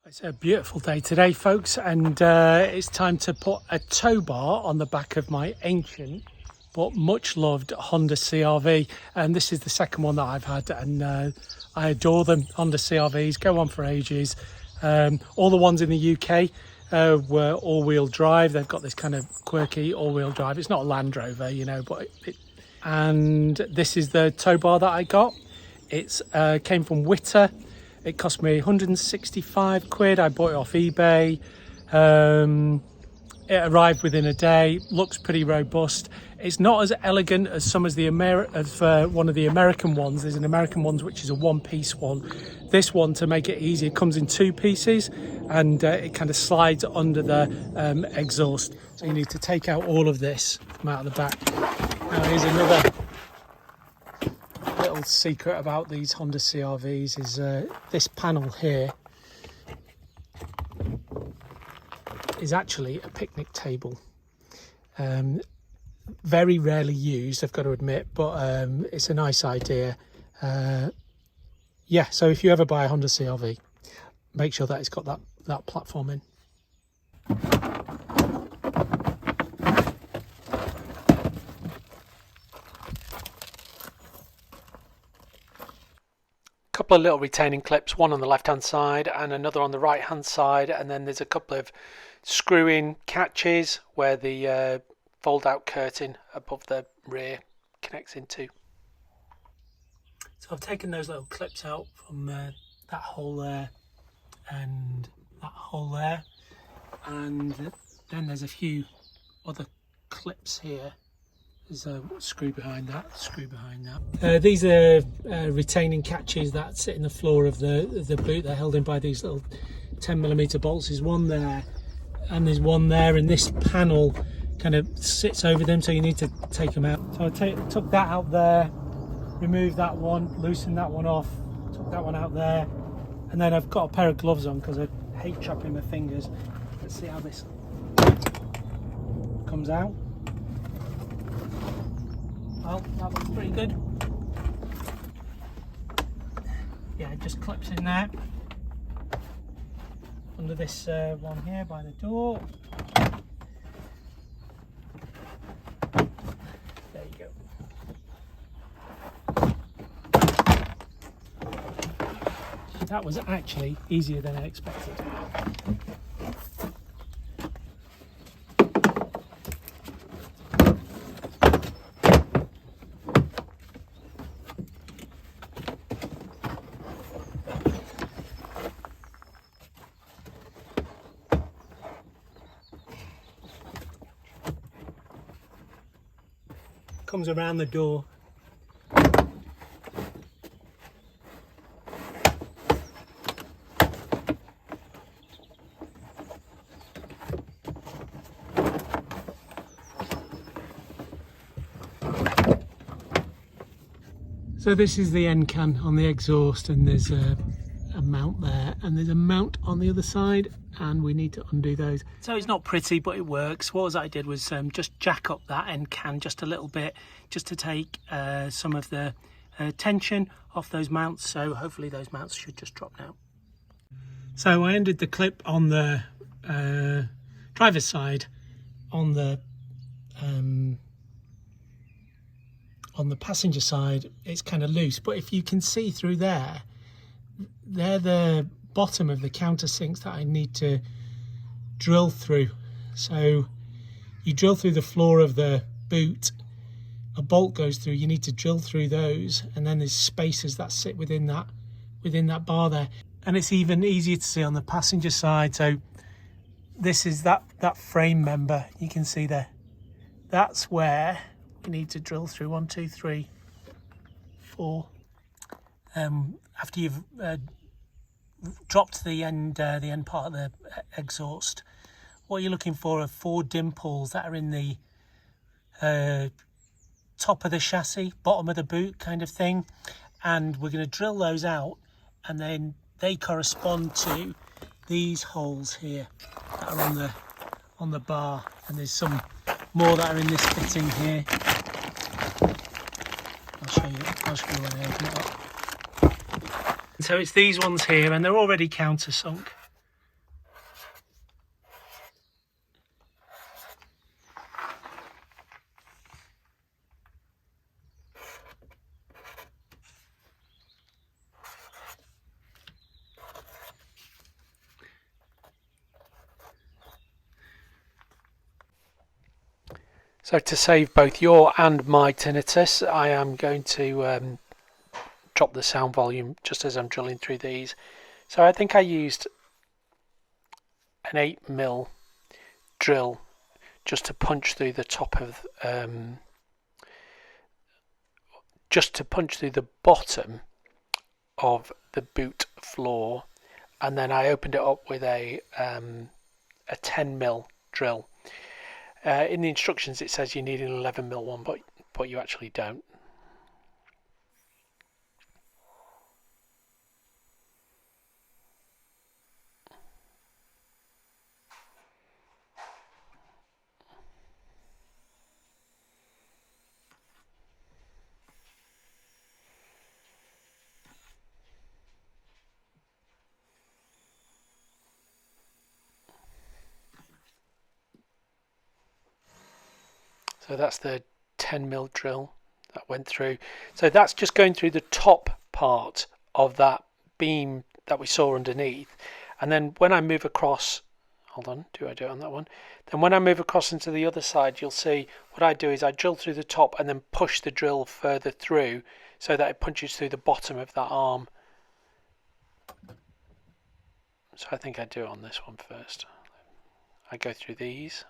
It's a beautiful day today, folks, and it's time to put a tow bar on the back of my ancient but much loved Honda CRV. And this is the second one that I've had, and I adore them. Honda CRVs go on for ages. All the ones in the UK were all-wheel drive. They've got this kind of quirky all-wheel drive. It's not a Land Rover, you know, but and this is the tow bar that I got. It's came from Witter. It cost me 165 quid. I bought it off eBay. It arrived within a day. Looks pretty robust. It's not as elegant as some of the one of the American ones. There's an American one which is a one-piece one. This one, to make it easier, comes in two pieces, and it kind of slides under the exhaust. So you need to take out all of this from out of the back. Now here's another little secret about these Honda CRVs is this panel here is actually a picnic table. Very rarely used, I've got to admit, but it's a nice idea. Yeah, so if you ever buy a Honda CRV, make sure that it's got that platform in. Couple of little retaining clips, one on the left hand side and another on the right hand side, and then there's a couple of screw-in catches where the fold out curtain above the rear connects into. So I've taken those little clips out from that hole there and that hole there, and then there's a few other clips here. There's a screw behind that, screw behind that. These are retaining catches that sit in the floor of the boot. They're held in by these little 10mm bolts. There's one there and there's one there, and this panel kind of sits over them, so you need to take them out. So I took that out there, removed that one, loosened that one off, took that one out there, and then I've got a pair of gloves on because I hate chopping my fingers. Let's see how this comes out. Well, that looks pretty good. Yeah, it just clips in there under this one here by the door. There you go. That was actually easier than I expected. Comes around the door. So this is the end can on the exhaust, and there's a mount there, and there's a mount on the other side, and we need to undo those. So it's not pretty, but it works. What I did was just jack up that end can just a little bit, just to take some of the tension off those mounts. So hopefully those mounts should just drop now. So I ended the clip on the driver's side. On the passenger side, it's kind of loose, but if you can see through there, they're the bottom of the countersinks that I need to drill through. So you drill through the floor of the boot, a bolt goes through, you need to drill through those, and then there's spacers that sit within that bar there. And it's even easier to see on the passenger side. So this is that frame member, you can see there. That's where you need to drill through 1, 2, 3, 4. After you've dropped the end part of the exhaust, what you're looking for are 4 dimples that are in the top of the chassis, bottom of the boot kind of thing, and we're going to drill those out, and then they correspond to these holes here that are on the bar, and there's some more that are in this fitting here. I'll show you when I open it up. So it's these ones here, and they're already countersunk. So to save both your and my tinnitus, I am going to drop the sound volume just as I'm drilling through these. So I think I used an 8mm drill just to punch through the top of, just to punch through the bottom of the boot floor, and then I opened it up with a 10mm drill. In the instructions it says you need an 11mm one, but you actually don't. So that's the 10mm drill that went through. So that's just going through the top part of that beam that we saw underneath. And then when I move across, hold on, do I do it on that one? Then when I move across into the other side, you'll see what I do is I drill through the top and then push the drill further through so that it punches through the bottom of that arm. So I think I do it on this one first. I go through these.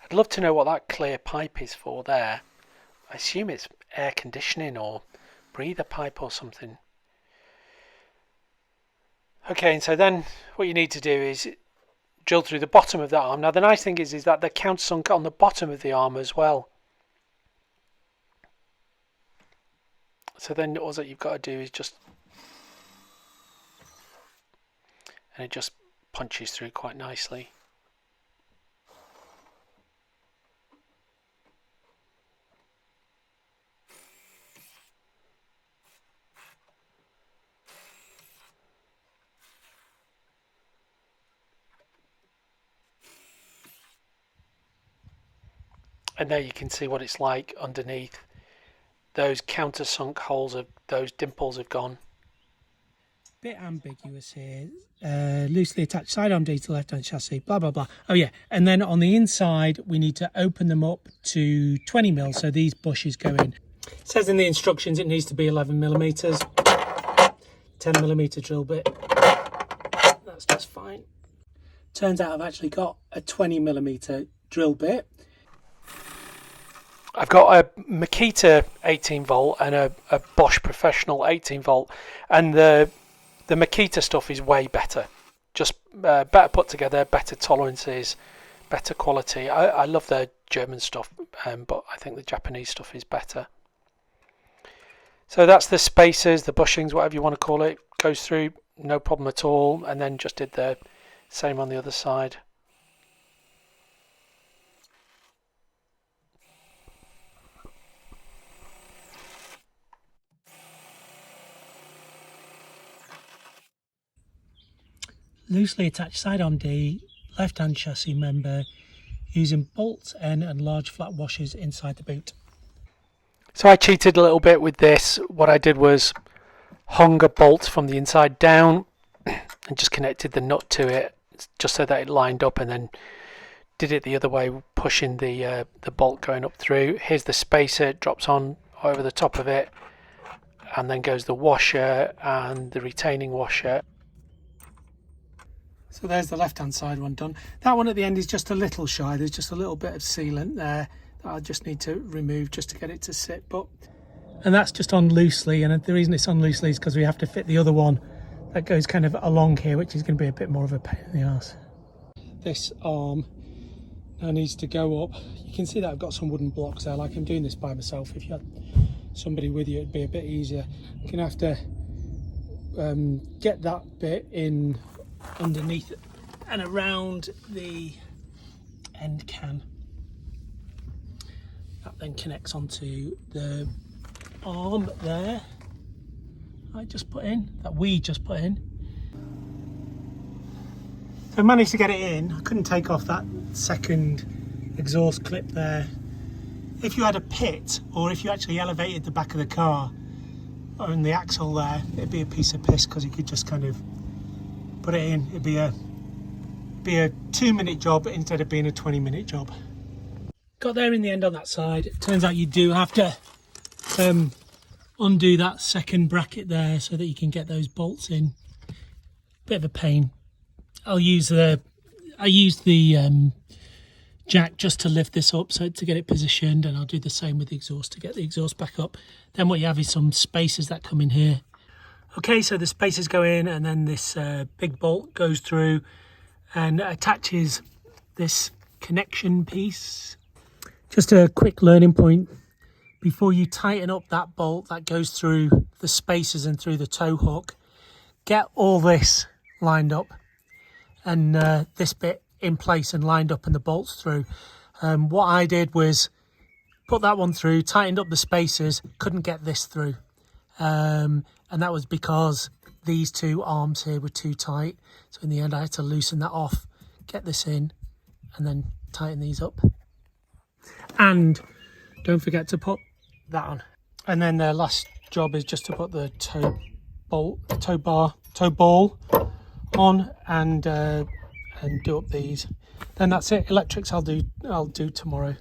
I'd love to know what that clear pipe is for there. I assume it's air conditioning or breather pipe or something. Okay, and so then what you need to do is drill through the bottom of that arm. Now the nice thing is that the countersunk on the bottom of the arm as well. So then all that you've got to do is just, and it just punches through quite nicely. And there you can see what it's like underneath. Those countersunk holes, of those dimples have gone. Bit ambiguous here. Loosely attached sidearm D to left-hand chassis, blah blah blah. Oh yeah, and then on the inside we need to open them up to 20mm, so these bushes go in. It says in the instructions it needs to be 11mm. 10mm drill bit. That's just fine. Turns out I've actually got a 20mm drill bit. I've got a Makita 18V and a Bosch Professional 18V, and the Makita stuff is way better. Just better put together, better tolerances, better quality. I love the German stuff, but I think the Japanese stuff is better. So that's the spacers, the bushings, whatever you want to call it, goes through no problem at all, and then just did the same on the other side. Loosely attached sidearm D, left-hand chassis member, using bolt N and large flat washers inside the boot. So I cheated a little bit with this. What I did was hung a bolt from the inside down and just connected the nut to it just so that it lined up, and then did it the other way, pushing the bolt going up through. Here's the spacer, it drops on over the top of it, and then goes the washer and the retaining washer. So there's the left-hand side one done. That one at the end is just a little shy. There's just a little bit of sealant there that I just need to remove just to get it to sit. And that's just on loosely, and the reason it's on loosely is because we have to fit the other one that goes kind of along here, which is going to be a bit more of a pain in the arse. This arm now needs to go up. You can see that I've got some wooden blocks there, like I'm doing this by myself. If you had somebody with you, it'd be a bit easier. You're going to have to get that bit in underneath and around the end can. That then connects onto the arm there. We just put in. So I managed to get it in. I couldn't take off that second exhaust clip there. If you had a pit, or if you actually elevated the back of the car on the axle there, it'd be a piece of piss because you could just kind of put it in. It'd be a be a 2-minute job instead of being a 20-minute job. Got there in the end on that side. It turns out you do have to undo that second bracket there so that you can get those bolts in. Bit of a pain. I used the jack just to lift this up, so to get it positioned, and I'll do the same with the exhaust to get the exhaust back up. Then what you have is some spacers that come in here. Okay, so the spacers go in, and then this big bolt goes through and attaches this connection piece. Just a quick learning point: before you tighten up that bolt that goes through the spacers and through the tow hook, get all this lined up and this bit in place and lined up and the bolts through. What I did was put that one through, tightened up the spacers, couldn't get this through, and that was because these two arms here were too tight. So in the end I had to loosen that off, get this in, and then tighten these up. And don't forget to put that on. And then the last job is just to put the tow ball on and do up these. Then that's it. Electrics I'll do tomorrow.